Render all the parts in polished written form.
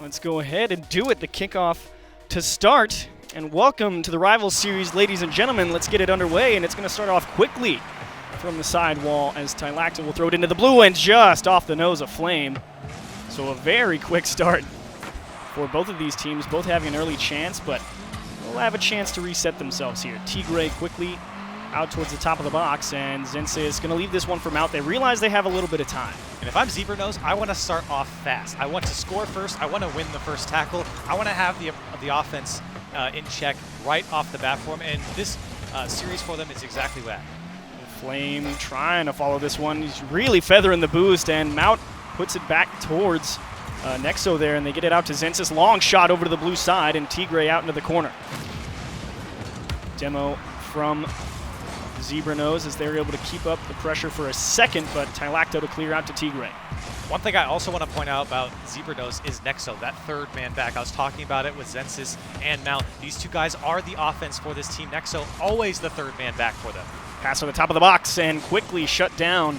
Let's go ahead and do it. The kickoff to start. And welcome to the Rivals Series, ladies and gentlemen. Let's get it underway, and it's going to start off quickly from the side wall as Tylacta will throw it into the blue and just off the nose of Flame. So a very quick start for both of these teams, both having an early chance, but will have a chance to reset themselves here. Tigre quickly out towards the top of the box, and Zense is going to leave this one for Mount. They realize they have a little bit of time. And if I'm ZebraNose, I want to start off fast. I want to score first. I want to win the first tackle. I want to have the offense in check right off the bat for them, and this series for them is exactly that. Flame trying to follow this one. He's really feathering the boost, and Mount puts it back towards Nexo there, and they get it out to Zensis. Long shot over to the blue side, and Tigre out into the corner. Demo from ZebraNose as they're able to keep up the pressure for a second, but Tylacta to clear out to Tigre. One thing I also want to point out about ZebraNose is Nexo, that third man back. I was talking about it with Zensis and Mount. These two guys are the offense for this team. Nexo, always the third man back for them. Pass on the top of the box and quickly shut down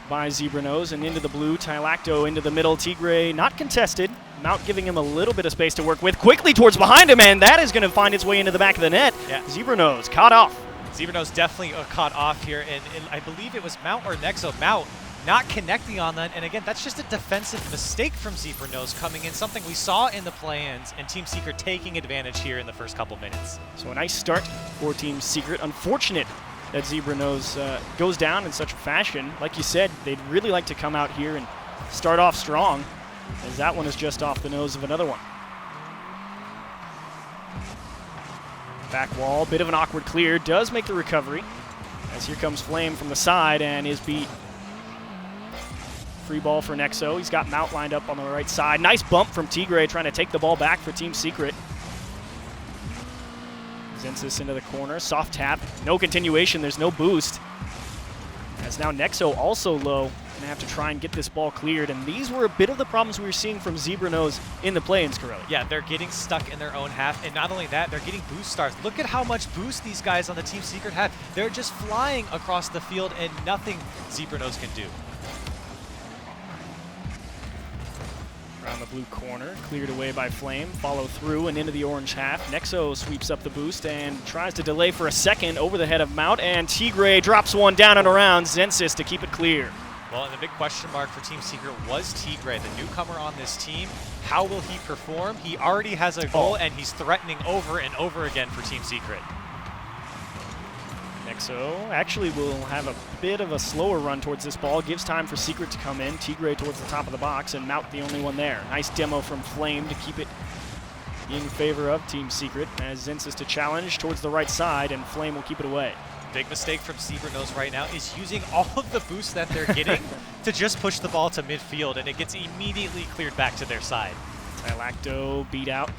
by ZebraNose, and into the blue. Tylacto into the middle. Tigre not contested. Mount giving him a little bit of space to work with. Quickly towards behind him, and that is going to find its way into the back of the net. Yeah. ZebraNose caught off. ZebraNose definitely caught off here, and I believe it was Mount or Nexo. Mount not connecting on that, and again, that's just a defensive mistake from ZebraNose coming in, something we saw in the play-ins, and Team Secret taking advantage here in the first couple minutes. So a nice start for Team Secret. Unfortunate that ZebraNose goes down in such a fashion. Like you said, they'd really like to come out here and start off strong, as that one is just off the nose of another one. Back wall, bit of an awkward clear, does make the recovery, as here comes Flame from the side and is beat. Free ball for Nexo. He's got Mount lined up on the right side. Nice bump from Tigre trying to take the ball back for Team Secret. Zensis into the corner, soft tap, no continuation, there's no boost. As now Nexo also low, gonna have to try and get this ball cleared, and these were a bit of the problems we were seeing from ZebraNose in the play-ins, Corelli. Yeah, they're getting stuck in their own half, and not only that, they're getting boost starts. Look at how much boost these guys on the Team Secret have. They're just flying across the field, and nothing ZebraNose can do. Around the blue corner, cleared away by Flame, follow through and into the orange half. Nexo sweeps up the boost and tries to delay for a second over the head of Mount, and Tigre drops one down and around Zensis to keep it clear. Well, and the big question mark for Team Secret was Tigre, the newcomer on this team. How will he perform? He already has a goal, and he's threatening over and over again for Team Secret. Nexo actually will have a bit of a slower run towards this ball. Gives time for Secret to come in. Tigre towards the top of the box, and Mount the only one there. Nice demo from Flame to keep it in favor of Team Secret, as Zensis to challenge towards the right side, and Flame will keep it away. Big mistake from ZebraNose right now is using all of the boosts that they're getting to just push the ball to midfield, and it gets immediately cleared back to their side. Tylacto beat out,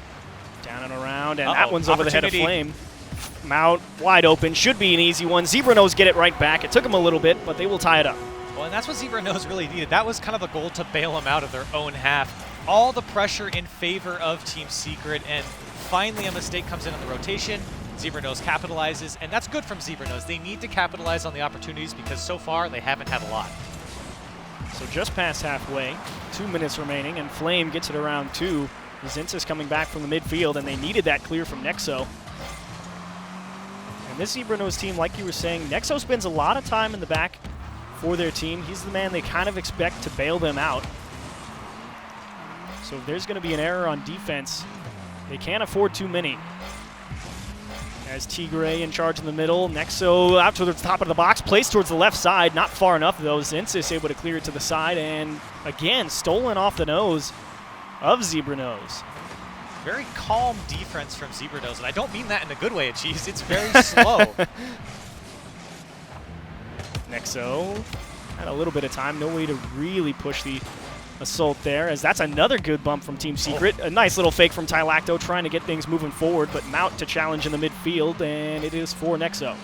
down and around, and that one's over the head of Flame. Mount wide open, should be an easy one. ZebraNose get it right back. It took them a little bit, but they will tie it up. Well, and that's what ZebraNose really needed. That was kind of a goal to bail them out of their own half. All the pressure in favor of Team Secret, and finally a mistake comes in on the rotation. ZebraNose capitalizes, and that's good from ZebraNose. They need to capitalize on the opportunities because so far they haven't had a lot. So just past halfway, 2 minutes remaining, and Flame gets it around 2. Zensis coming back from the midfield, and they needed that clear from Nexo. And this ZebraNose team, like you were saying, Nexo spends a lot of time in the back for their team. He's the man they kind of expect to bail them out. So if there's going to be an error on defense, they can't afford too many. As Tigre in charge in the middle, Nexo out to the top of the box, placed towards the left side, not far enough though. Zensis able to clear it to the side, and again, stolen off the nose of ZebraNose. Very calm defense from ZebraNose, and I don't mean that in a good way, Cheese. It's very slow. Nexo had a little bit of time, no way to really push the assault there, as that's another good bump from Team Secret. A nice little fake from Tylacto trying to get things moving forward, but Mount to challenge in the midfield, and it is for Nexo.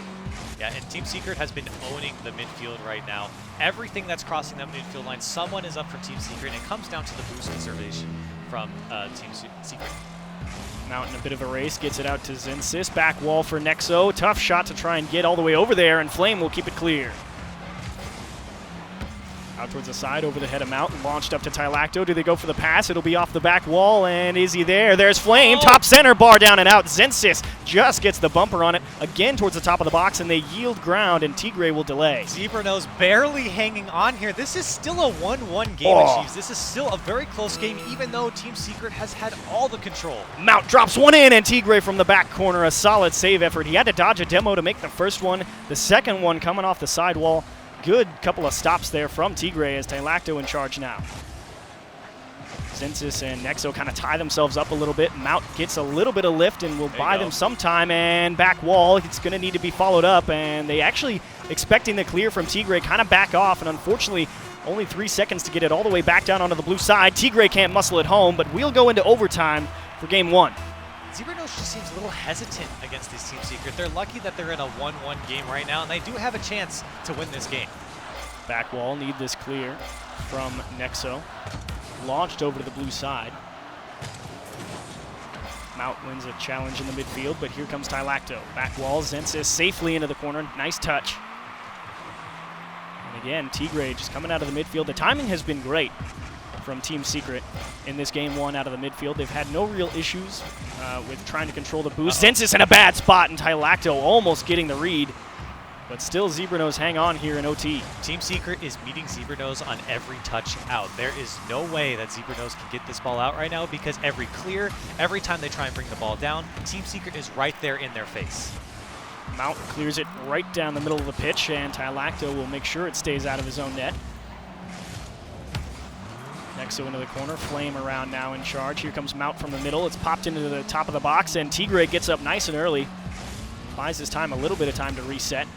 Yeah, and Team Secret has been owning the midfield right now. Everything that's crossing that midfield line, someone is up for Team Secret, and it comes down to the boost conservation from Team Secret. Mount in a bit of a race, gets it out to Zensis. Back wall for Nexo. Tough shot to try and get all the way over there, and Flame will keep it clear. Out towards the side, over the head of Mount, launched up to Tylacto. Do they go for the pass? It'll be off the back wall, and is he there? There's Flame, top center, bar down and out. Zensis just gets the bumper on it, again towards the top of the box, and they yield ground, and Tigre will delay. Zebranos barely hanging on here. This is still a 1-1 game, Chiefs. This is still a very close game, even though Team Secret has had all the control. Mount drops one in, and Tigre from the back corner, a solid save effort. He had to dodge a demo to make the first one. The second one coming off the sidewall. Good couple of stops there from Tigre as Tylacto in charge now. Zensis and Nexo kind of tie themselves up a little bit. Mount gets a little bit of lift and will buy them some time, and back wall, it's going to need to be followed up, and they actually, expecting the clear from Tigre, kind of back off, and unfortunately, only 3 seconds to get it all the way back down onto the blue side. Tigre can't muscle it home, but we'll go into overtime for game 1. Zebranos just seems a little hesitant against this Team Secret. They're lucky that they're in a 1-1 game right now, and they do have a chance to win this game. Back wall, need this clear from Nexo. Launched over to the blue side. Mount wins a challenge in the midfield, but here comes Tylacto. Back wall, Zensis safely into the corner. Nice touch. And again, Tigre just coming out of the midfield. The timing has been great from Team Secret in this game 1 out of the midfield. They've had no real issues with trying to control the boost. Zensis in a bad spot, and Tylacto almost getting the read. But still, Zebranos hang on here in OT. Team Secret is meeting Zebranos on every touch out. There is no way that Zebranos can get this ball out right now because every clear, every time they try and bring the ball down, Team Secret is right there in their face. Mount clears it right down the middle of the pitch, and Tylacto will make sure it stays out of his own net. Nexo into the corner, Flame around now in charge. Here comes Mount from the middle. It's popped into the top of the box, and Tigre gets up nice and early. Buys his time a little bit of time to reset.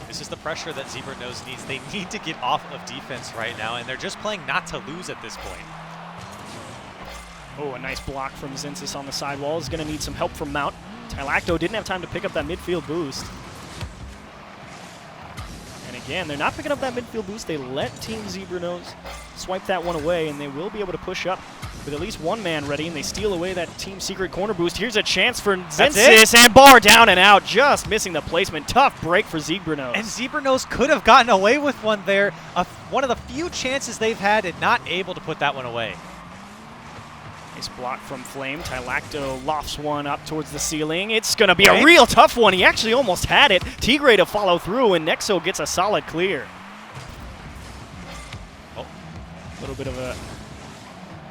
This is the pressure that Zebranos needs. They need to get off of defense right now, and they're just playing not to lose at this point. Oh, a nice block from Zensis on the sidewall. Is going to need some help from Mount. Tylacto didn't have time to pick up that midfield boost. And again, they're not picking up that midfield boost. They let Team Zebranos swipe that one away, and they will be able to push up with at least one man ready, and they steal away that Team Secret corner boost. Here's a chance for Zensis, and bar down and out, just missing the placement. Tough break for Zebranos. And Zebranos could have gotten away with one there. One of the few chances they've had and not able to put that one away. Nice block from Flame. Tylacto lofts one up towards the ceiling. It's going to be a real tough one. He actually almost had it. Tigre to follow through, and Nexo gets a solid clear. Oh, a little bit of a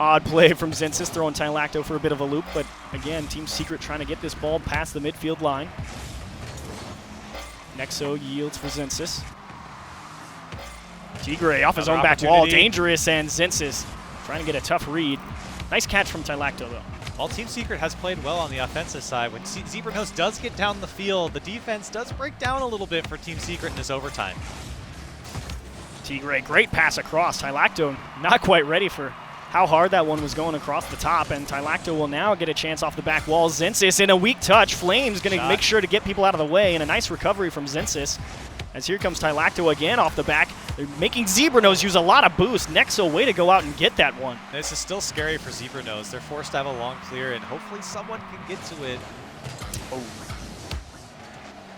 odd play from Zensis, throwing Tylacto for a bit of a loop, but again, Team Secret trying to get this ball past the midfield line. Nexo yields for Zensis. Tigre off his own back wall, dangerous, and Zensis trying to get a tough read. Nice catch from Tylacto, though. While Team Secret has played well on the offensive side, when Zebranos does get down the field, the defense does break down a little bit for Team Secret in this overtime. Tigre, great pass across. Tylacto not quite ready for how hard that one was going across the top, and Tylacto will now get a chance off the back wall. Zensis in a weak touch. Flame's going to make sure to get people out of the way, and a nice recovery from Zensis. As here comes Tylacto again off the back. They're making Zebranos use a lot of boost. Nexo, way to go out and get that one. This is still scary for Zebranos. They're forced to have a long clear, and hopefully someone can get to it. Oh.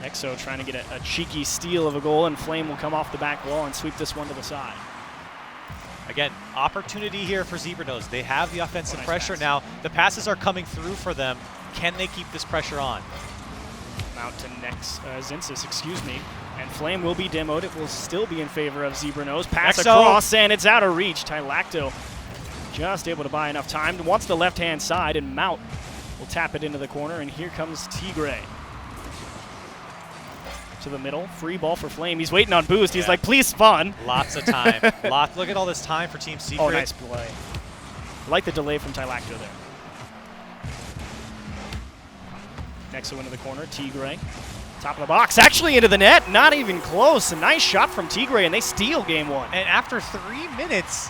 Nexo trying to get a cheeky steal of a goal, and Flame will come off the back wall and sweep this one to the side. Again, opportunity here for Zebranos. They have the offensive pressure now. The passes are coming through for them. Can they keep this pressure on? Mount to Zensis, excuse me. And Flame will be demoed. It will still be in favor of Zebranos. Pass across, and it's out of reach. Tylacto just able to buy enough time. Wants the left-hand side, and Mount will tap it into the corner, and here comes Tigre. To the middle, free ball for Flame. He's waiting on boost. He's like, please spawn. Lots of time. Look at all this time for Team Secret. Oh, nice play. I like the delay from Tylacto there. Nexo into the corner, Tigre. Top of the box, actually into the net, not even close. A nice shot from Tigre, and they steal game 1. And after 3 minutes,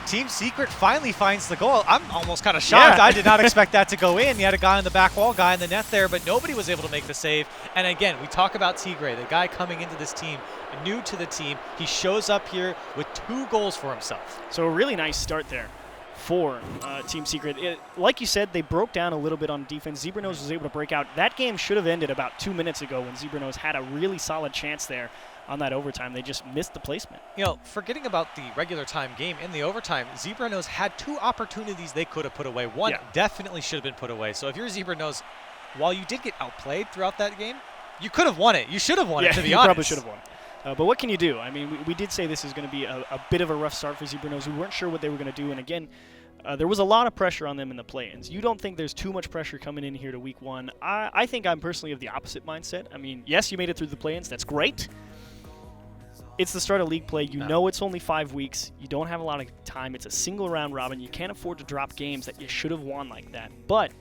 Team Secret finally finds the goal. I'm almost kind of shocked. I did not expect that to go in. You had a guy on the back wall, guy in the net there, but nobody was able to make the save. And again, we talk about Tigre, the guy coming into this team, new to the team. He shows up here with 2 goals for himself. So a really nice start there for Team Secret. Like you said, they broke down a little bit on defense. Zebranos was able to break out. That game should have ended about 2 minutes ago when Zebranos had a really solid chance there on that overtime. They just missed the placement. You know, forgetting about the regular time game, in the overtime, Zebra Nose had 2 opportunities they could have put away. One definitely should have been put away. So if you're Zebra Nose, while you did get outplayed throughout that game, you could have won it. You should have won it, to be honest. You probably should have won it. But what can you do? I mean, we did say this is going to be a bit of a rough start for Zebra Nose. We weren't sure what they were going to do. And again, there was a lot of pressure on them in the play-ins. You don't think there's too much pressure coming in here to week 1. I think I'm personally of the opposite mindset. I mean, yes, you made it through the play-ins. That's great. It's the start of league play. You know it's only 5 weeks. You don't have a lot of time. It's a single round robin. You can't afford to drop games that you should have won like that. But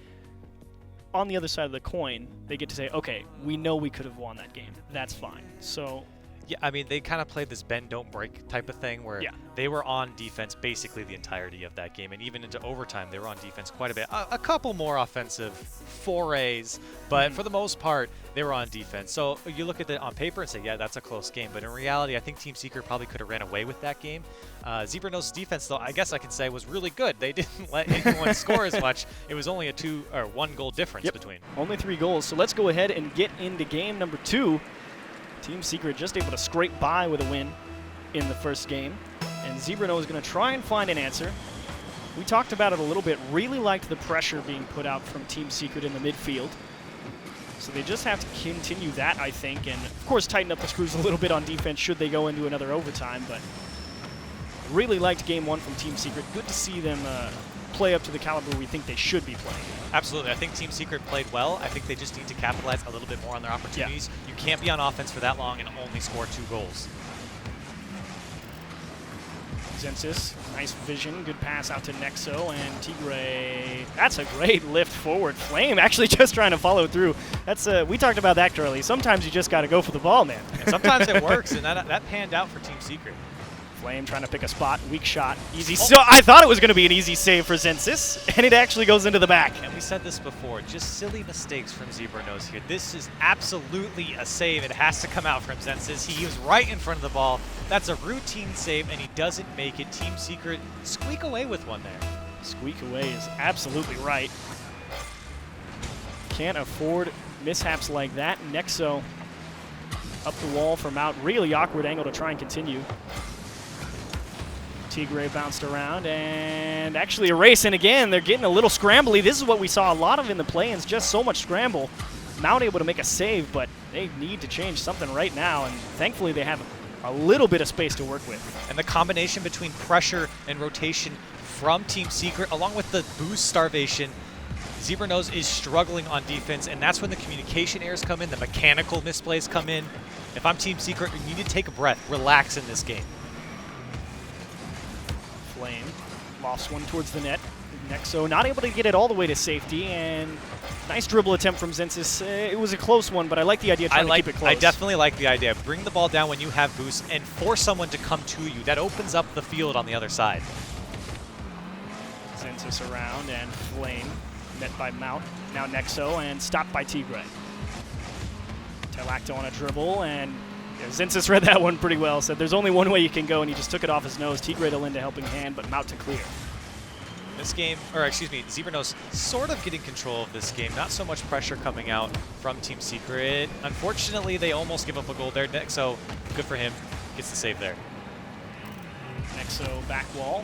on the other side of the coin, they get to say, okay, we know we could have won that game. That's fine. So yeah, I mean, they kind of played this bend, don't break type of thing where they were on defense basically the entirety of that game. And even into overtime, they were on defense quite a bit. A couple more offensive forays, but for the most part, they were on defense. So you look at it on paper and say, yeah, that's a close game. But in reality, I think Team Secret probably could have ran away with that game. Zebra Nose's defense, though, I guess I could say was really good. They didn't let anyone score as much. It was only a 1 goal difference between. Only 3 goals. So let's go ahead and get into game number 2. Team Secret just able to scrape by with a win in the first game. And Zebra Nose is going to try and find an answer. We talked about it a little bit. Really liked the pressure being put out from Team Secret in the midfield. So they just have to continue that, I think. And, of course, tighten up the screws a little bit on defense should they go into another overtime. But really liked game 1 from Team Secret. Good to see them play up to the caliber we think they should be playing. Absolutely. I think Team Secret played well. I think they just need to capitalize a little bit more on their opportunities. You can't be on offense for that long and only score 2 goals. Zensis, nice vision, good pass out to Nexo, and Tigre. That's a great lift forward. Flame actually just trying to follow through. That's we talked about that, Charlie. Sometimes you just got to go for the ball, man. And sometimes it works, and that panned out for Team Secret. Flame trying to pick a spot, weak shot, easy. So I thought it was going to be an easy save for Zensis, and it actually goes into the back. And we said this before, just silly mistakes from Zebra Nose here. This is absolutely a save. It has to come out from Zensis. He was right in front of the ball. That's a routine save, and he doesn't make it. Team Secret squeak away with one there. Squeak away is absolutely right. Can't afford mishaps like that. Nexo up the wall from out. Really awkward angle to try and continue. Tigre bounced around and actually a race, and again, they're getting a little scrambly. This is what we saw a lot of in the play-ins, just so much scramble. Mount able to make a save, but they need to change something right now, and thankfully they have a little bit of space to work with. And the combination between pressure and rotation from Team Secret, along with the boost starvation, Zebra Nose is struggling on defense, and that's when the communication errors come in, the mechanical misplays come in. If I'm Team Secret, you need to take a breath, relax in this game. Flame lost one towards the net. Nexo not able to get it all the way to safety, and nice dribble attempt from Zensis. It was a close one, but I like the idea of trying to keep it close. I definitely like the idea. Bring the ball down when you have boost and force someone to come to you. That opens up the field on the other side. Zensis around, and Flame met by Mount. Now Nexo, and stopped by Tigre. Telacto on a dribble, and Zensis read that one pretty well. Said there's only one way you can go, and he just took it off his nose. Tigre to lend a helping hand, but Mount to clear. This game, or excuse me, Zebra Nose sort of getting control of this game. Not so much pressure coming out from Team Secret. Unfortunately, they almost give up a goal there. Nexo, good for him, gets the save there. Nexo back wall,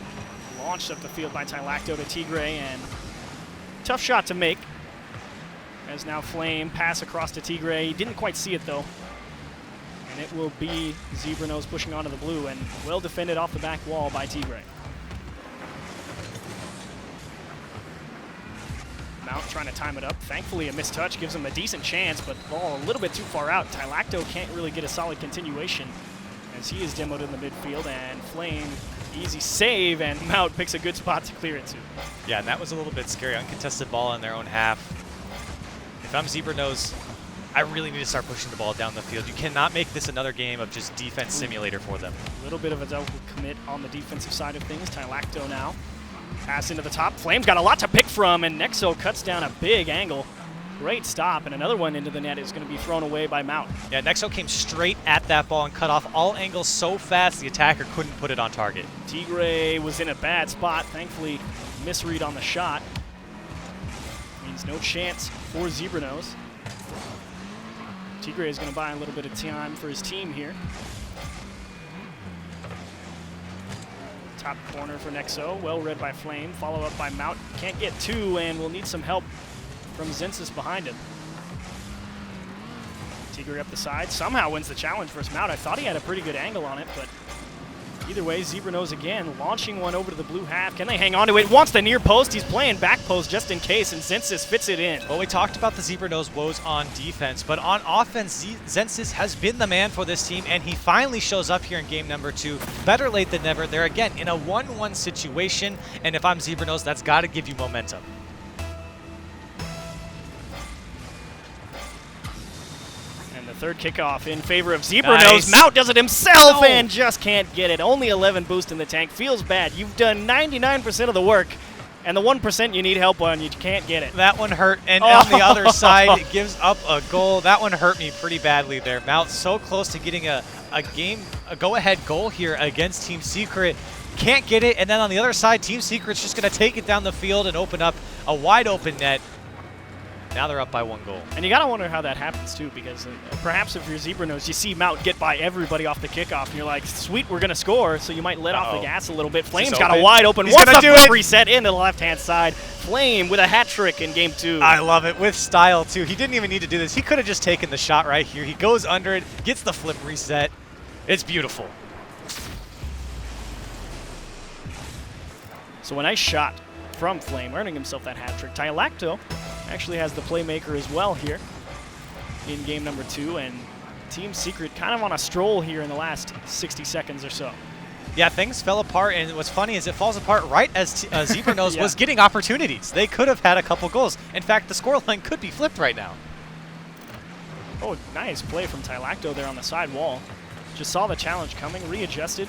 launched up the field by Tylacto to Tigre, and tough shot to make. As now Flame pass across to Tigre. He didn't quite see it though. And it will be Zebra Nose pushing onto the blue, and well defended off the back wall by Tigre. Mount trying to time it up. Thankfully, a missed touch gives him a decent chance, but the ball a little bit too far out. Tylacto can't really get a solid continuation as he is demoed in the midfield, and Flame, easy save, and Mount picks a good spot to clear it to. Yeah, and that was a little bit scary. Uncontested ball in their own half. If I'm Zebra Nose, I really need to start pushing the ball down the field. You cannot make this another game of just defense simulator for them. A little bit of a double commit on the defensive side of things. Tylacto now. Pass into the top. Flame's got a lot to pick from, and Nexo cuts down a big angle. Great stop, and another one into the net is going to be thrown away by Mount. Yeah, Nexo came straight at that ball and cut off all angles so fast the attacker couldn't put it on target. Tigre was in a bad spot. Thankfully, misread on the shot. Means no chance for Zebra Nose. Tigre is going to buy a little bit of time for his team here. Top corner for Nexo, well read by Flame, follow up by Mount. Can't get two, and will need some help from Zensis behind him. Tigre up the side, somehow wins the challenge versus Mount. I thought he had a pretty good angle on it, but either way, Zebra Nose again, launching one over to the blue half. Can they hang on to it? Wants the near post. He's playing back post just in case, and Zensis fits it in. Well, we talked about the Zebra Nose woes on defense, but on offense, Zensis has been the man for this team, and he finally shows up here in game number 2. Better late than never. They're, again, in a 1-1 situation, and if I'm Zebra Nose, that's got to give you momentum. Third kickoff in favor of Zebra Nose. Mount does it himself and just can't get it. Only 11 boost in the tank. Feels bad. You've done 99% of the work, and the 1% you need help on, you can't get it. That one hurt. And on the other side, it gives up a goal. That one hurt me pretty badly there. Mount so close to getting a go-ahead goal here against Team Secret. Can't get it. And then on the other side, Team Secret's just going to take it down the field and open up a wide-open net. Now they're up by 1 goal. And you got to wonder how that happens, too, because perhaps if you're Zebra Nose, you see Mount get by everybody off the kickoff, and you're like, sweet, we're going to score, so you might let off the gas a little bit. Flame's got a wide open. Wants the flip reset into the left-hand side. Flame with a hat trick in game 2. I love it. With style, too. He didn't even need to do this. He could have just taken the shot right here. He goes under it, gets the flip reset. It's beautiful. So a nice shot from Flame, earning himself that hat trick. Tylacto actually has the playmaker as well here in game number 2, and Team Secret kind of on a stroll here in the last 60 seconds or so. Yeah, things fell apart, and what's funny is it falls apart right as Zebra Nose was getting opportunities. They could have had a couple goals. In fact, the scoreline could be flipped right now. Oh, nice play from Tylacto there on the side wall. Just saw the challenge coming, readjusted,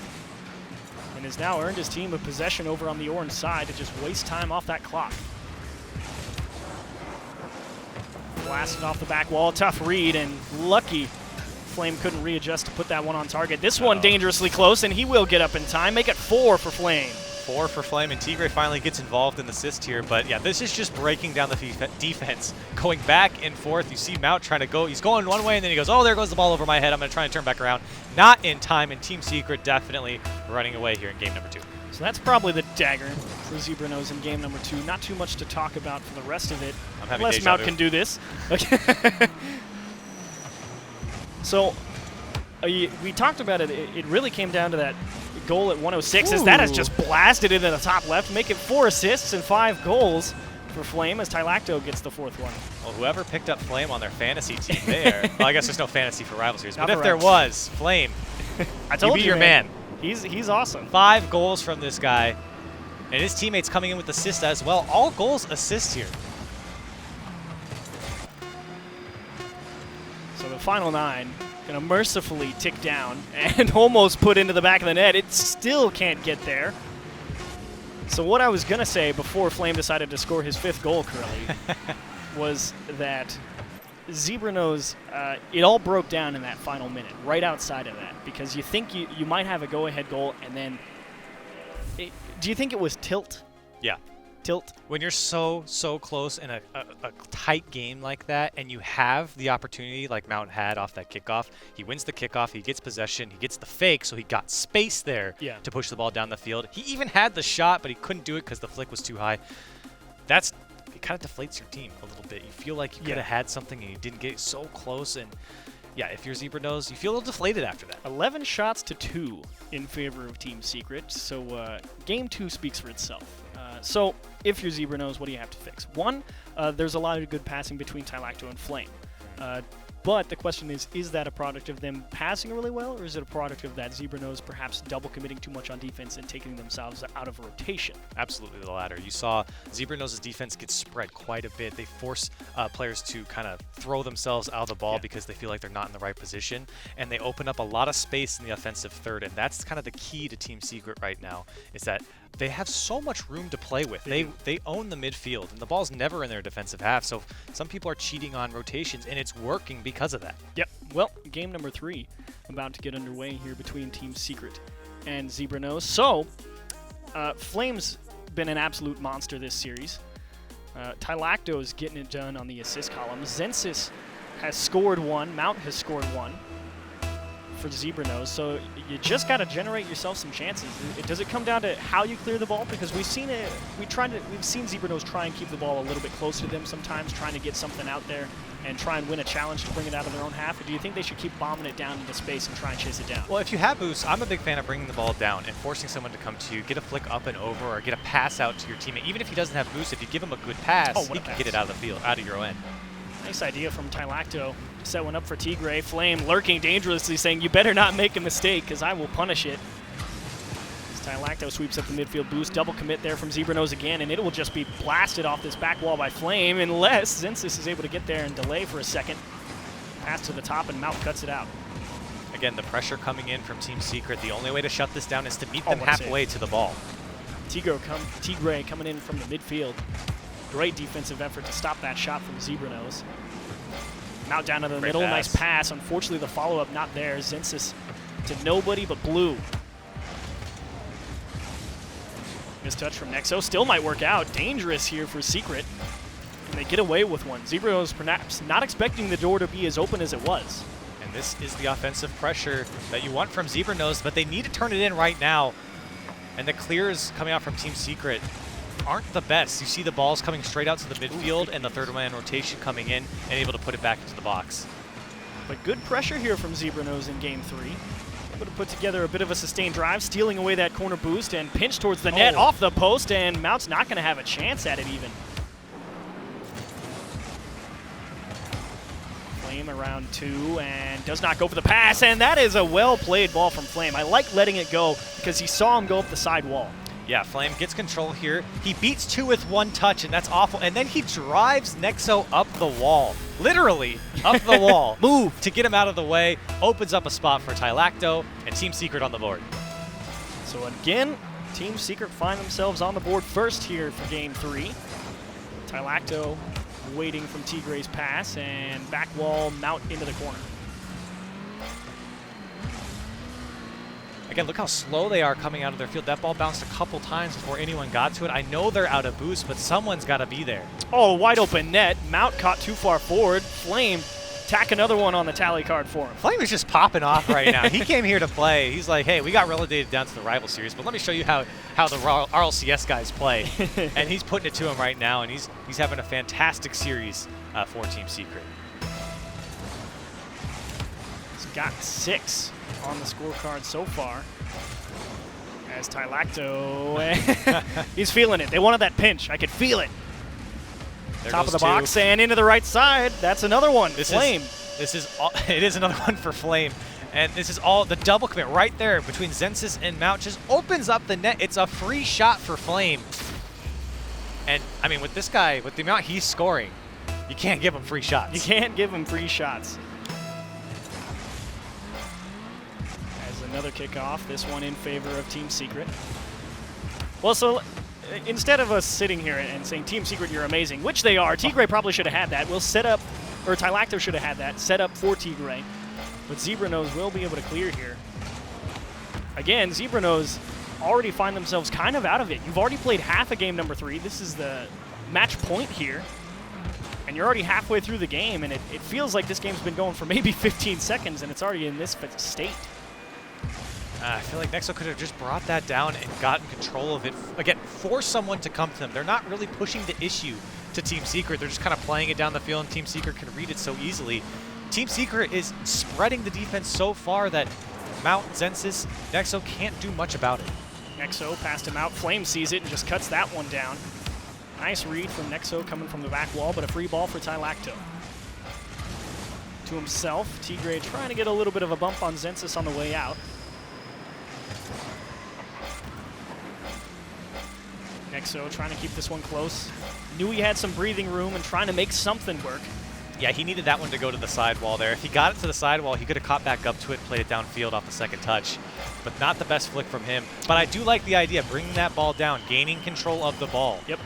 and has now earned his team a possession over on the orange side to just waste time off that clock. Blasted off the back wall, tough read, and lucky Flame couldn't readjust to put that one on target. This one dangerously close, and he will get up in time. Make it 4 for Flame. 4 for Flame, and Tigre finally gets involved in the assist here. But yeah, this is just breaking down the defense, going back and forth. You see Mount trying to go. He's going one way, and then he goes, oh, there goes the ball over my head. I'm going to try and turn back around. Not in time, and Team Secret definitely running away here in game number 2. So that's probably the dagger for Zebra Nose in game number 2. Not too much to talk about for the rest of it, unless Mount can do this. Okay. So we talked about it. It really came down to that goal at 106. As that has just blasted into the top left, make it 4 assists and 5 goals for Flame as Tylacto gets the 4th one. Well, whoever picked up Flame on their fantasy team there. Well, I guess there's no fantasy for Rival Series, but if there was, Flame, I told you, your man. He's awesome. 5 goals from this guy, and his teammates coming in with assists as well. All goals assist here. So the final 9 gonna mercifully tick down and almost put into the back of the net. It still can't get there. So what I was gonna say before Flame decided to score his 5th goal, Curly, was that Zebra Nose, it all broke down in that final minute, right outside of that, because you think you might have a go-ahead goal, and then do you think it was tilt? Yeah. Tilt? When you're so close in a tight game like that, and you have the opportunity like Mount had off that kickoff, he wins the kickoff, he gets possession, he gets the fake, so he got space there to push the ball down the field. He even had the shot, but he couldn't do it because the flick was too high. It kind of deflates your team a little bit. You feel like you could have had something and you didn't get so close. And yeah, if you're Zebra Nose, you feel a little deflated after that. 11 shots to 2 in favor of Team Secret. So game 2 speaks for itself. So if you're Zebra Nose, what do you have to fix? 1, there's a lot of good passing between Tylacto and Flame. But the question is that a product of them passing really well, or is it a product of that Zebra Nose perhaps double committing too much on defense and taking themselves out of rotation? Absolutely the latter. You saw Zebra Nose's defense get spread quite a bit. They force players to kind of throw themselves out of the ball because they feel like they're not in the right position, and they open up a lot of space in the offensive third, and that's kind of the key to Team Secret right now, is that they have so much room to play with. They own the midfield, and the ball's never in their defensive half, so some people are cheating on rotations, and it's working because of that. Yep. Well, game number 3 about to get underway here between Team Secret and Zebra Nose. So, Flame's been an absolute monster this series. Tylacto is getting it done on the assist column. Zensis has scored one. Mount has scored one for Zebra Nose. So you just got to generate yourself some chances. Does it come down to how you clear the ball? Because we've seen it. We've seen Zebra Nose try and keep the ball a little bit closer to them sometimes, trying to get something out there and try and win a challenge to bring it out of their own half. Or do you think they should keep bombing it down into space and try and chase it down? Well, if you have boost, I'm a big fan of bringing the ball down and forcing someone to come to you, get a flick up and over, or get a pass out to your teammate. Even if he doesn't have boost, if you give him a good pass, he can get it out of the field, out of your end. Nice idea from Tylacto. Set one up for Tigray. Flame lurking dangerously, saying, you better not make a mistake, because I will punish it. As Tylacto sweeps up the midfield boost. Double commit there from Zebra Nose again, and it will just be blasted off this back wall by Flame, unless Zensis is able to get there and delay for a second. Pass to the top, and Mount cuts it out. Again, the pressure coming in from Team Secret. The only way to shut this down is to meet them halfway to the ball. Tigray coming in from the midfield. Great defensive effort to stop that shot from Zebra Nose. Mount down to the middle, nice pass. Unfortunately, the follow-up not there. Zensis to nobody but Blue. Missed touch from Nexo, still might work out. Dangerous here for Secret, and they get away with one. Zebra Nose perhaps not expecting the door to be as open as it was. And this is the offensive pressure that you want from Zebra Nose, but they need to turn it in right now. And the clears coming out from Team Secret aren't the best. You see the balls coming straight out to the midfield and the third man rotation coming in and able to put it back into the box. But good pressure here from Zebra Nose in game 3. Able to put together a bit of a sustained drive, stealing away that corner boost and pinch towards the net off the post, and Mount's not going to have a chance at it even. Flame around 2 and does not go for the pass, and that is a well-played ball from Flame. I like letting it go because he saw him go up the side wall. Yeah, Flame gets control here. He beats 2 with 1 touch, and that's awful. And then he drives Nexo up the wall. Literally up the wall. Move to get him out of the way. Opens up a spot for Tylacto and Team Secret on the board. So again, Team Secret find themselves on the board first here for game 3. Tylacto waiting from Tigray's pass, and back wall Mount into the corner. Again, look how slow they are coming out of their field. That ball bounced a couple times before anyone got to it. I know they're out of boost, but someone's got to be there. Oh, wide open net. Mount caught too far forward. Flame tack another one on the tally card for him. Flame is just popping off right now. He came here to play. He's like, hey, we got relegated down to the rival series, but let me show you how the RLCS guys play. And he's putting it to him right now, and he's having a fantastic series for Team Secret. He's got 6 on the scorecard so far. As Tylacto, he's feeling it. They wanted that pinch. I could feel it. There Top of the box and into the right side. That's another one. Flame. It is another one for Flame. And this is all the double commit right there between Zensis and Mount. Just opens up the net. It's a free shot for Flame. And I mean, with this guy, with the amount he's scoring, you can't give him free shots. You can't give him free shots. Another kickoff, this one in favor of Team Secret. Well, so instead of us sitting here and saying, Team Secret, you're amazing, which they are, Tigray probably should have had that. We'll set up, or Tylacto should have had that, set up for Tigray. But Zebra Nose will be able to clear here. Again, Zebra Nose already find themselves kind of out of it. You've already played half of game number 3. This is the match point here. And you're already halfway through the game, and it feels like this game's been going for maybe 15 seconds, and it's already in this state. I feel like Nexo could have just brought that down and gotten control of it. Again, force someone to come to them. They're not really pushing the issue to Team Secret. They're just kind of playing it down the field, and Team Secret can read it so easily. Team Secret is spreading the defense so far that Mount, Zensis, Nexo can't do much about it. Nexo passed him out. Flame sees it and just cuts that one down. Nice read from Nexo coming from the back wall, but a free ball for Tylacto. To himself, Tigray trying to get a little bit of a bump on Zensis on the way out. Nexo trying to keep this one close. Knew he had some breathing room and trying to make something work. Yeah, he needed that one to go to the sidewall there. If he got it to the sidewall, he could have caught back up to it, played it downfield off the second touch. But not the best flick from him. But I do like the idea, bringing that ball down, gaining control of the ball. Yep.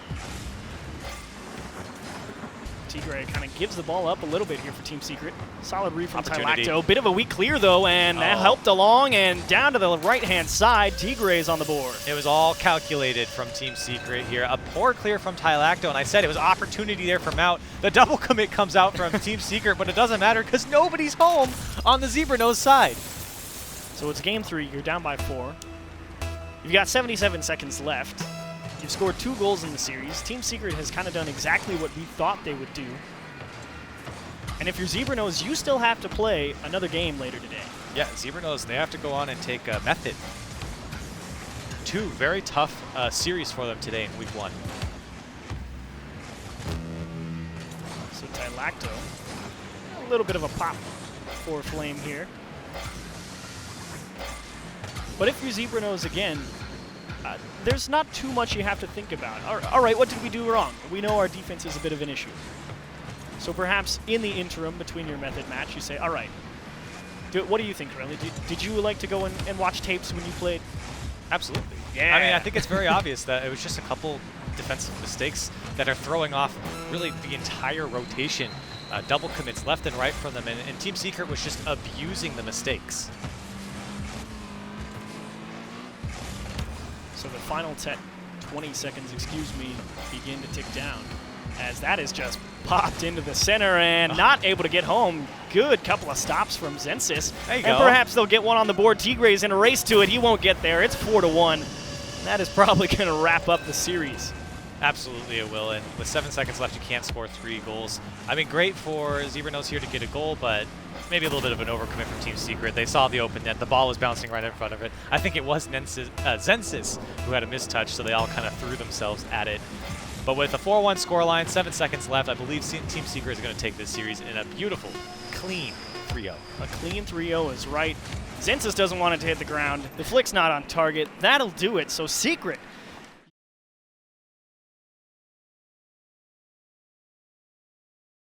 Tigre kind of gives the ball up a little bit here for Team Secret. Solid read from Opportunity. Tylacto. Bit of a weak clear, though, and that helped along, and down to the right-hand side, Tigre is on the board. It was all calculated from Team Secret here. A poor clear from Tylacto, and I said it was opportunity there for Mount. The double commit comes out from Team Secret, but it doesn't matter because nobody's home on the Zebra Nose side. So it's game 3. You're down by 4. You've got 77 seconds left. You've scored 2 goals in the series. Team Secret has kind of done exactly what we thought they would do. And if you're Zebra Nose, you still have to play another game later today. Yeah, Zebra Nose, they have to go on and take Method. 2 very tough series for them today in week 1. So Tylacto, a little bit of a pop for Flame here. But if you're Zebra Nose again, there's not too much you have to think about. All right, what did we do wrong? We know our defense is a bit of an issue. So perhaps in the interim between your Method match, you say, all right, what do you think, Riley? Did you like to go and watch tapes when you played? Absolutely. Yeah. I mean, I think it's very obvious that it was just a couple defensive mistakes that are throwing off really the entire rotation. Double commits left and right from them, and Team Secret was just abusing the mistakes. So the final 20 seconds, begin to tick down as that is just popped into the center and not able to get home. Good couple of stops from Zensis. There you and go. Perhaps they'll get one on the board. Tigre's in a race to it. He won't get there. It's 4-1. And that is probably going to wrap up the series. Absolutely it will, and with 7 seconds left, you can't score 3 goals. I mean, great for Zebra Nose here to get a goal, but maybe a little bit of an overcommit from Team Secret. They saw the open net. The ball was bouncing right in front of it. I think it was Zensis who had a mistouch, so they all kind of threw themselves at it. But with a 4-1 scoreline, 7 seconds left, I believe Team Secret is going to take this series in a beautiful, clean 3-0. A clean 3-0 is right. Zensis doesn't want it to hit the ground. The flick's not on target. That'll do it. So Secret